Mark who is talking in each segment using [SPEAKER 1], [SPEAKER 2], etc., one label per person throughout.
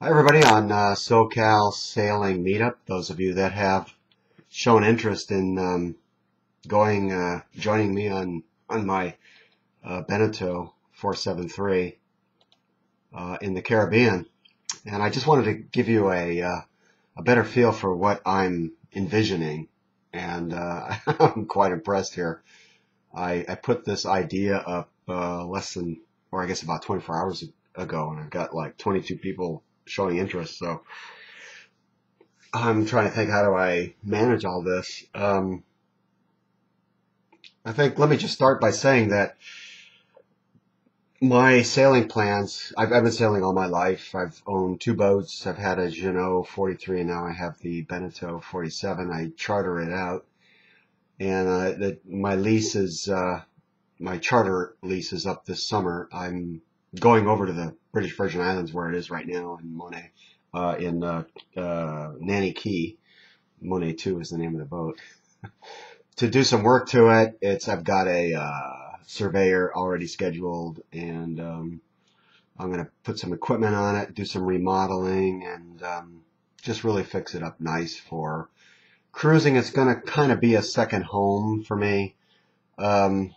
[SPEAKER 1] Hi everybody on Socal Sailing meetup. Those of you that have shown interest in joining me on my Beneteau 473 in the Caribbean, and I just wanted to give you a better feel for what I'm envisioning, and I'm quite impressed here. I put this idea up less than, or I guess about 24 hours ago, and I've got like 22 people showing interest. So I'm trying to think, how do I manage all this? I think let me just start by saying that my sailing plans, I've been sailing all my life. I've owned two boats. I've had a Jeanneau 43 and now I have the Beneteau 47. I charter it out, and my charter lease is up this summer. I'm going over to the British Virgin Islands where it is right now in Monet, in Nanny Key. Monet 2 is the name of the boat. To do some work to it. I've got a surveyor already scheduled, and I'm going to put some equipment on it, do some remodeling, and just really fix it up nice for cruising. It's going to kind of be a second home for me. I'm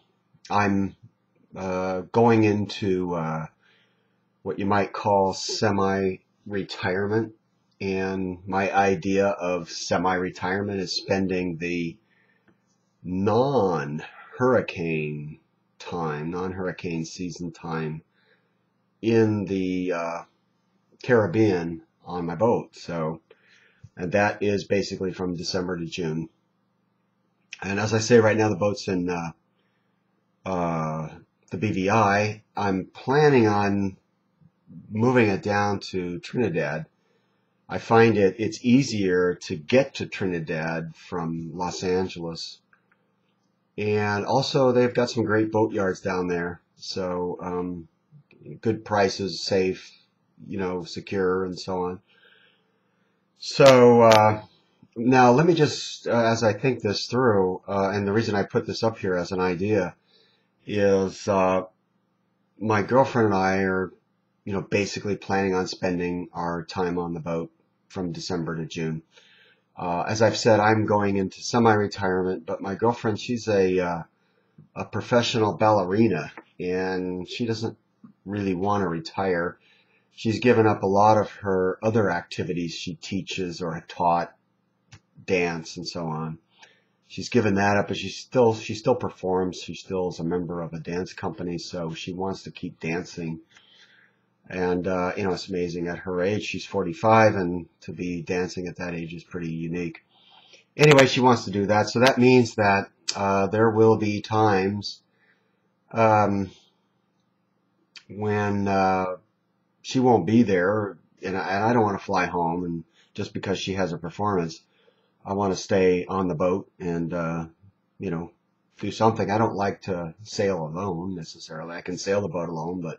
[SPEAKER 1] going into what you might call semi-retirement, and my idea of semi-retirement is spending the non-hurricane non-hurricane season time in the Caribbean on my boat. So, and that is basically from December to June. And as I say, right now the boat's in the BVI. I'm planning on moving it down to Trinidad. I find it's easier to get to Trinidad from Los Angeles. And also they've got some great boat yards down there. So good prices, safe, secure, and so on. So now let me just, as I think this through, and the reason I put this up here as an idea is my girlfriend and I are, basically planning on spending our time on the boat from December to June. As I've said, I'm going into semi-retirement, but my girlfriend, she's a professional ballerina, and she doesn't really want to retire. She's given up a lot of her other activities she teaches or taught, dance and so on. She's given that up, but she still performs. She still is a member of a dance company, so she wants to keep dancing. And it's amazing at her age. She's 45, and to be dancing at that age is pretty unique. Anyway, she wants to do that, so that means that there will be times when she won't be there, and I don't want to fly home, and just because she has a performance, I want to stay on the boat and do something. I don't like to sail alone necessarily. I can sail the boat alone, but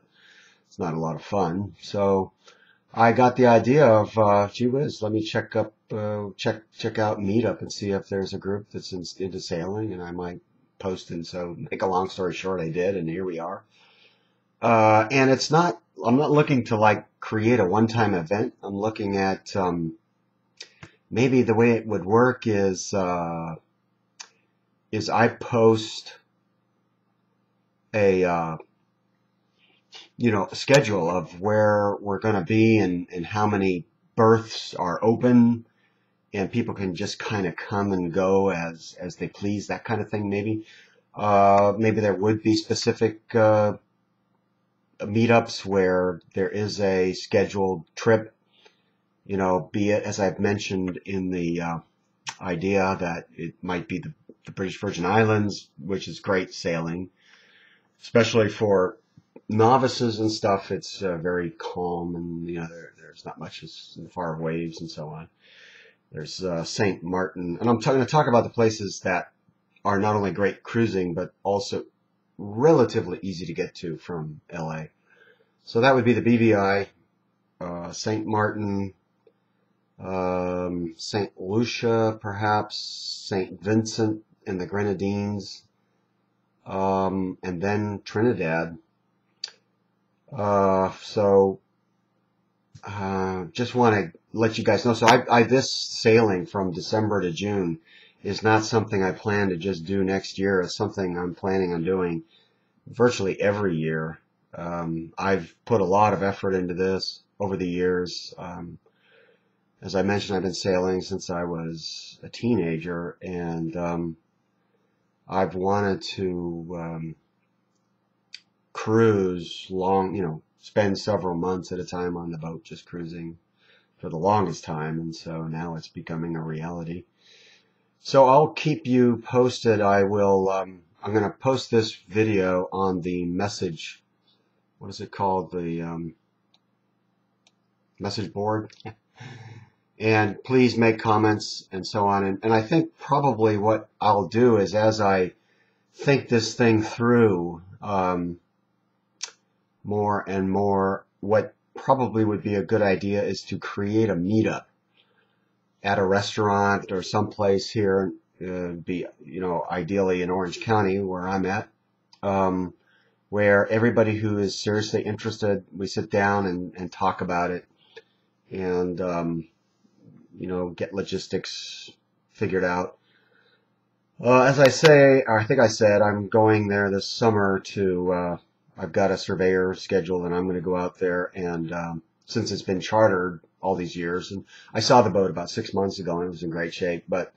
[SPEAKER 1] it's not a lot of fun. So I got the idea of, gee whiz, let me check out Meetup and see if there's a group that's into sailing, and I might post. And so, make a long story short, I did, and here we are. And I'm not looking to like create a one-time event. I'm looking at maybe the way it would work is I post a schedule of where we're going to be, and how many berths are open, and people can just kind of come and go as they please, that kind of thing. Maybe there would be specific meetups where there is a scheduled trip, be it, as I've mentioned in the idea, that it might be the British Virgin Islands, which is great sailing, especially for novices and stuff. It's very calm, and there's not much as far waves and so on. There's St. Martin, and I'm going to talk about the places that are not only great cruising but also relatively easy to get to from LA. So that would be the BVI, St. Martin, St. Lucia, perhaps St. Vincent and the Grenadines, and then Trinidad. So just want to let you guys know. So this sailing from December to June is not something I plan to just do next year. It's something I'm planning on doing virtually every year. I've put a lot of effort into this over the years. As I mentioned, I've been sailing since I was a teenager, and I've wanted to cruise long, spend several months at a time on the boat just cruising for the longest time, and so now it's becoming a reality. So I'll keep you posted. I'm going to post this video on the message, what is it called, the message board. And please make comments and so on. And I think probably what I'll do is, as I think this thing through more and more, what probably would be a good idea is to create a meetup at a restaurant or someplace here, ideally in Orange County where I'm at, where everybody who is seriously interested, we sit down and talk about it, and get logistics figured out. As I think I said, I'm going there this summer I've got a surveyor scheduled, and I'm going to go out there, and since it's been chartered all these years, and I saw the boat about 6 months ago and it was in great shape, but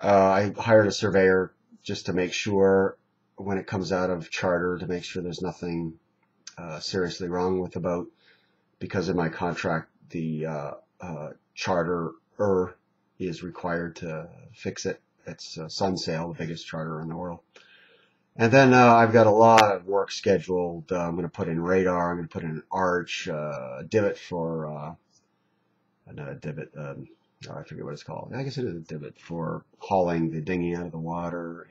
[SPEAKER 1] I hired a surveyor just to make sure when it comes out of charter, to make sure there's nothing seriously wrong with the boat, because in my contract the charterer is required to fix it. It's Sunsail, the biggest charter in the world. And then I've got a lot of work scheduled. I'm going to put in radar. I'm going to put in an arch, divot for not a divot. I forget what it's called. I guess it is a divot for hauling the dinghy out of the water,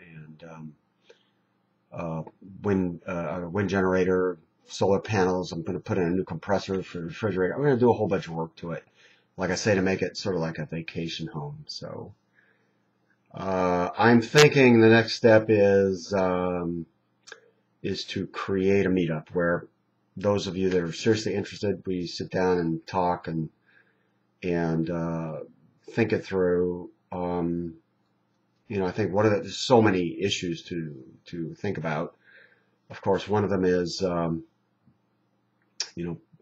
[SPEAKER 1] and wind generator, solar panels. I'm going to put in a new compressor for the refrigerator. I'm going to do a whole bunch of work to it, like I say, to make it sort of like a vacation home. So I'm thinking the next step is to create a meetup where those of you that are seriously interested, we sit down and talk and think it through. I think there's so many issues to think about. Of course, one of them is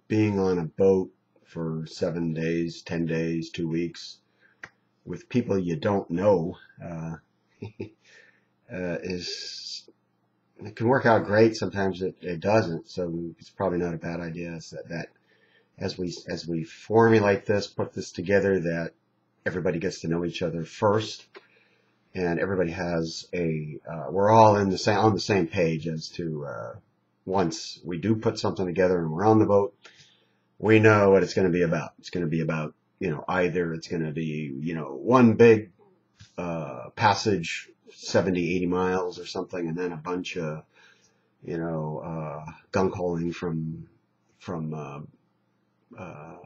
[SPEAKER 1] being on a boat for 7 days, 10 days, 2 weeks with people you don't know it can work out great. Sometimes it doesn't. So it's probably not a bad idea that as we formulate this, put this together, that everybody gets to know each other first, and everybody has we're all on the same page as to once we do put something together and we're on the boat, we know what it's going to be about. It's going to be about, either it's going to be, one big passage, 70, 80 miles or something, and then a bunch of, gunk holing from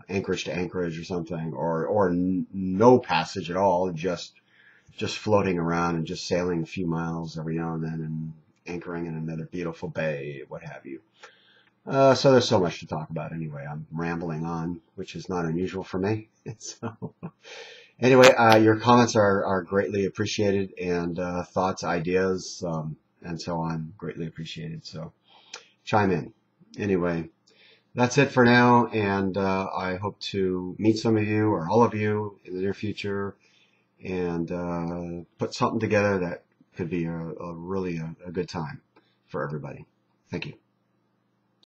[SPEAKER 1] Anchorage to Anchorage or something, or no passage at all, just floating around and just sailing a few miles every now and then and anchoring in another beautiful bay, what have you. So there's so much to talk about anyway. I'm rambling on, which is not unusual for me. So anyway, your comments are greatly appreciated, and thoughts, ideas, and so on, greatly appreciated. So chime in. Anyway, that's it for now, and I hope to meet some of you or all of you in the near future, and put something together that could be really a good time for everybody. Thank you.